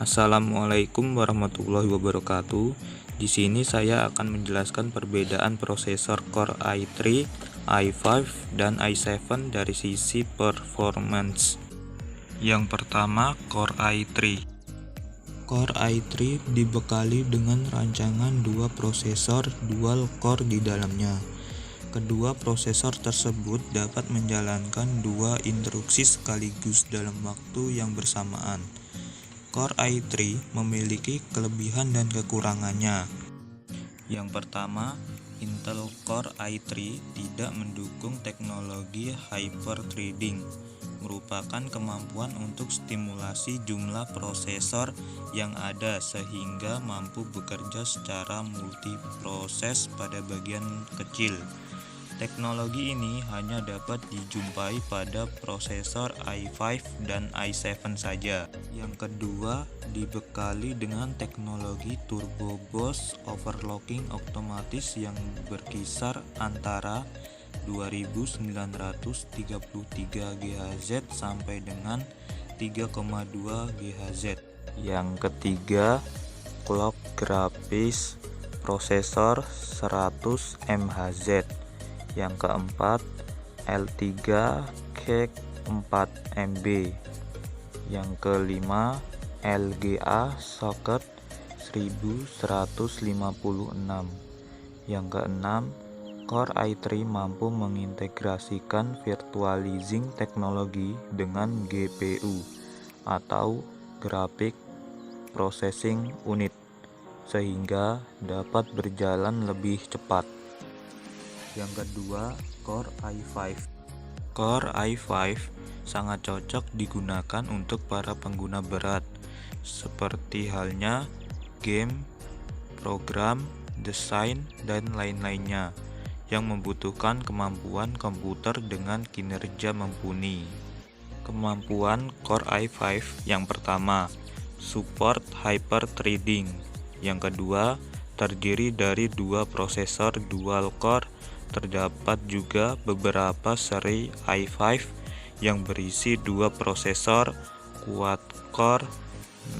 Assalamualaikum warahmatullahi wabarakatuh. Di sini saya akan menjelaskan perbedaan prosesor Core i3, i5, dan i7 dari sisi performance. Yang pertama, Core i3. Core i3 dibekali dengan rancangan dua prosesor dual core di dalamnya. Kedua prosesor tersebut dapat menjalankan dua instruksi sekaligus dalam waktu yang bersamaan. Core i3 memiliki kelebihan dan kekurangannya. Yang pertama, Intel Core i3 tidak mendukung teknologi hyper-threading, merupakan kemampuan untuk stimulasi jumlah prosesor yang ada sehingga mampu bekerja secara multiproses pada bagian kecil. Teknologi ini hanya dapat dijumpai pada prosesor i5 dan i7 saja. Yang kedua, dibekali dengan teknologi turbo boost overclocking otomatis yang berkisar antara 2933 GHz sampai dengan 3,2 GHz. Yang ketiga, clock grafis prosesor 100 MHz. Yang keempat, L3 CAC 4MB. Yang kelima, LGA socket 1156. Yang keenam, Core i3 mampu mengintegrasikan virtualizing teknologi dengan GPU atau Graphic Processing Unit sehingga dapat berjalan lebih cepat. Yang kedua, Core i5. Core i5 sangat cocok digunakan untuk para pengguna berat, seperti halnya game, program, desain, dan lain-lainnya yang membutuhkan kemampuan komputer dengan kinerja mumpuni. Kemampuan Core i5 yang pertama, support hyper-threading. Yang kedua, terdiri dari dua prosesor dual core. Terdapat juga beberapa seri i5 yang berisi dua prosesor quad-core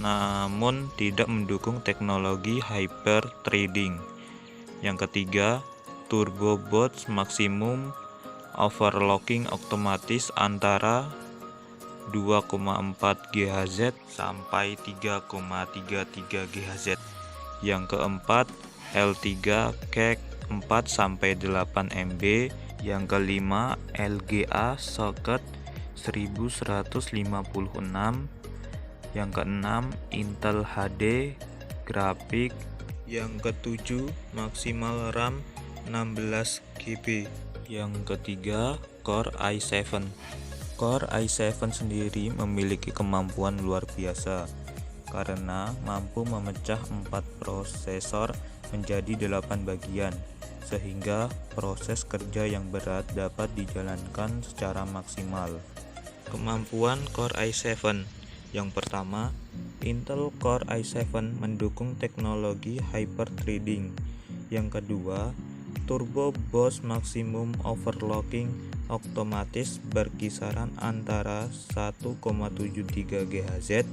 namun tidak mendukung teknologi hyper-threading. Yang ketiga, turbo boost maksimum overclocking otomatis antara 2,4 GHz sampai 3,33 GHz. Yang keempat, L3 CAC 4-8 MB. Yang kelima, LGA socket 1156. Yang keenam, Intel HD grafik. Yang ketujuh, maksimal RAM 16 GB. Yang ketiga, Core i7. Core i7 sendiri memiliki kemampuan luar biasa karena mampu memecah 4 prosesor menjadi 8 bagian, sehingga proses kerja yang berat dapat dijalankan secara maksimal. Kemampuan Core i7. Yang pertama, Intel Core i7 mendukung teknologi hyper-threading. Yang kedua, turbo boost maksimum overclocking otomatis berkisaran antara 1,73 GHz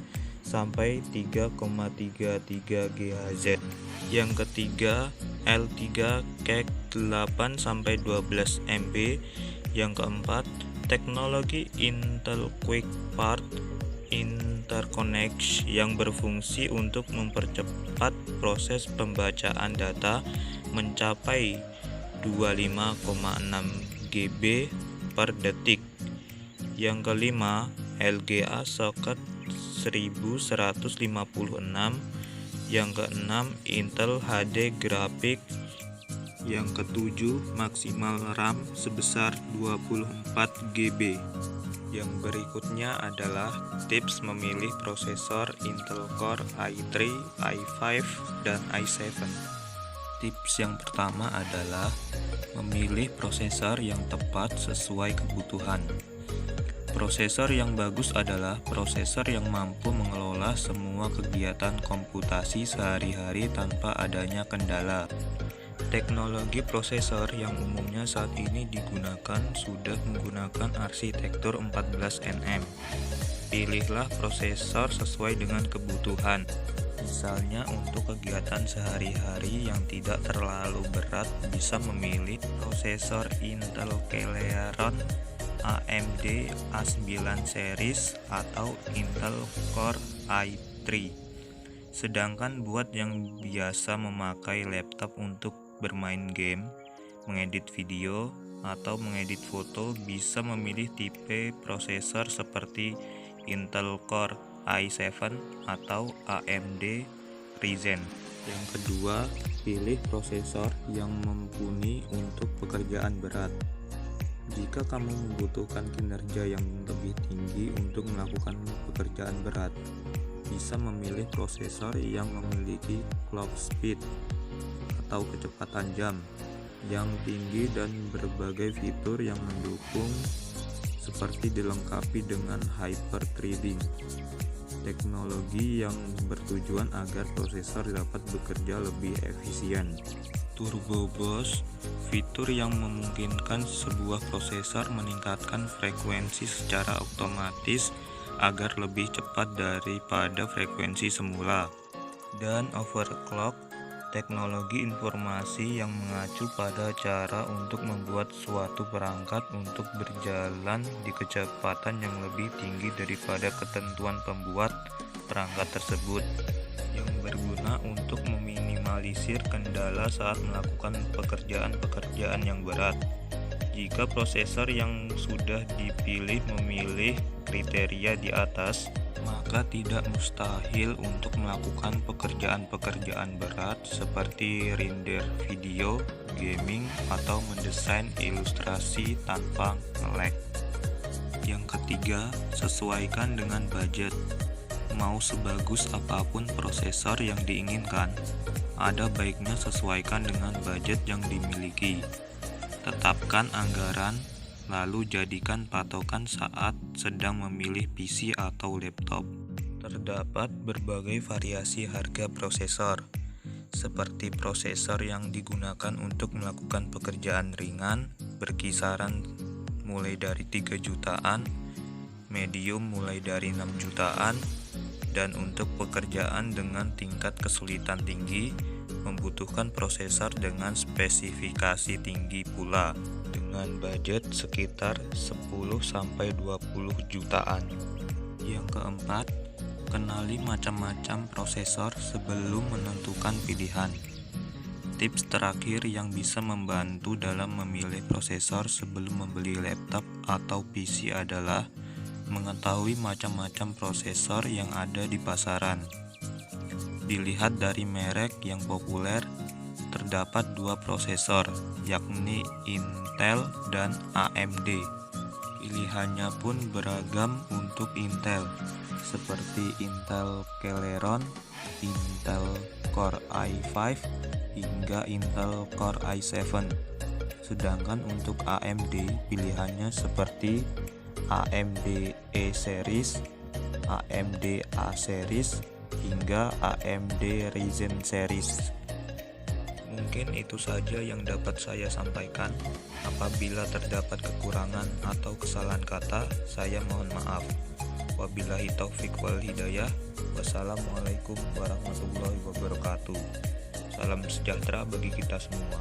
sampai 3,33 GHz. Yang ketiga, L3 CAC 8-12 MB. Yang keempat, teknologi Intel Quick Part Interconnect yang berfungsi untuk mempercepat proses pembacaan data mencapai 25,6 GB per detik. Yang kelima, LGA socket 1156. Yang keenam, Intel HD grafik. Yang ketujuh, maksimal RAM sebesar 24 GB. Yang berikutnya adalah tips memilih prosesor Intel Core i3, i5, dan i7. Tips yang pertama adalah memilih prosesor yang tepat sesuai kebutuhan. Prosesor yang bagus adalah prosesor yang mampu mengelola semua kegiatan komputasi sehari-hari tanpa adanya kendala. Teknologi prosesor yang umumnya saat ini digunakan sudah menggunakan arsitektur 14nm. Pilihlah prosesor sesuai dengan kebutuhan. Misalnya untuk kegiatan sehari-hari yang tidak terlalu berat, bisa memilih prosesor Intel Celeron AMD A9 series atau Intel Core i3. Sedangkan buat yang biasa memakai laptop untuk bermain game, mengedit video, atau mengedit foto, bisa memilih tipe prosesor seperti Intel Core i7 atau AMD Ryzen. Yang kedua, pilih prosesor yang mumpuni untuk pekerjaan berat. Jika kamu membutuhkan kinerja yang lebih tinggi untuk melakukan pekerjaan berat, bisa memilih prosesor yang memiliki clock speed atau kecepatan jam yang tinggi dan berbagai fitur yang mendukung, seperti dilengkapi dengan hyper-threading, teknologi yang bertujuan agar prosesor dapat bekerja lebih efisien. Turbo Boost, fitur yang memungkinkan sebuah prosesor meningkatkan frekuensi secara otomatis agar lebih cepat daripada frekuensi semula. Dan overclock, teknologi informasi yang mengacu pada cara untuk membuat suatu perangkat untuk berjalan di kecepatan yang lebih tinggi daripada ketentuan pembuat perangkat tersebut, yang berguna untuk meminimalisir kendala saat melakukan pekerjaan-pekerjaan yang berat. Jika prosesor yang sudah dipilih memilih kriteria di atas, maka tidak mustahil untuk melakukan pekerjaan-pekerjaan berat seperti render video, gaming, atau mendesain ilustrasi tanpa nge-lag. Yang ketiga, sesuaikan dengan budget. Mau sebagus apapun prosesor yang diinginkan, ada baiknya sesuaikan dengan budget yang dimiliki. Tetapkan anggaran, lalu jadikan patokan saat sedang memilih PC atau laptop. Terdapat berbagai variasi harga prosesor, seperti prosesor yang digunakan untuk melakukan pekerjaan ringan berkisaran mulai dari 3 jutaan, medium mulai dari 6 jutaan, dan untuk pekerjaan dengan tingkat kesulitan tinggi membutuhkan prosesor dengan spesifikasi tinggi pula, dengan budget sekitar 10-20 jutaan. Yang keempat, kenali macam-macam prosesor sebelum menentukan pilihan. Tips terakhir yang bisa membantu dalam memilih prosesor sebelum membeli laptop atau PC adalah mengetahui macam-macam prosesor yang ada di pasaran. Dilihat dari merek yang populer, terdapat 2 prosesor, yakni Intel dan AMD. Pilihannya pun beragam untuk Intel, seperti Intel Celeron, Intel Core i5, hingga Intel Core i7. Sedangkan untuk AMD, pilihannya seperti AMD E-Series, AMD A-Series, hingga AMD Ryzen Series. Mungkin itu saja yang dapat saya sampaikan. Apabila terdapat kekurangan atau kesalahan kata, saya mohon maaf. Wabillahi taufik wal hidayah. Wassalamualaikum warahmatullahi wabarakatuh. Salam sejahtera bagi kita semua.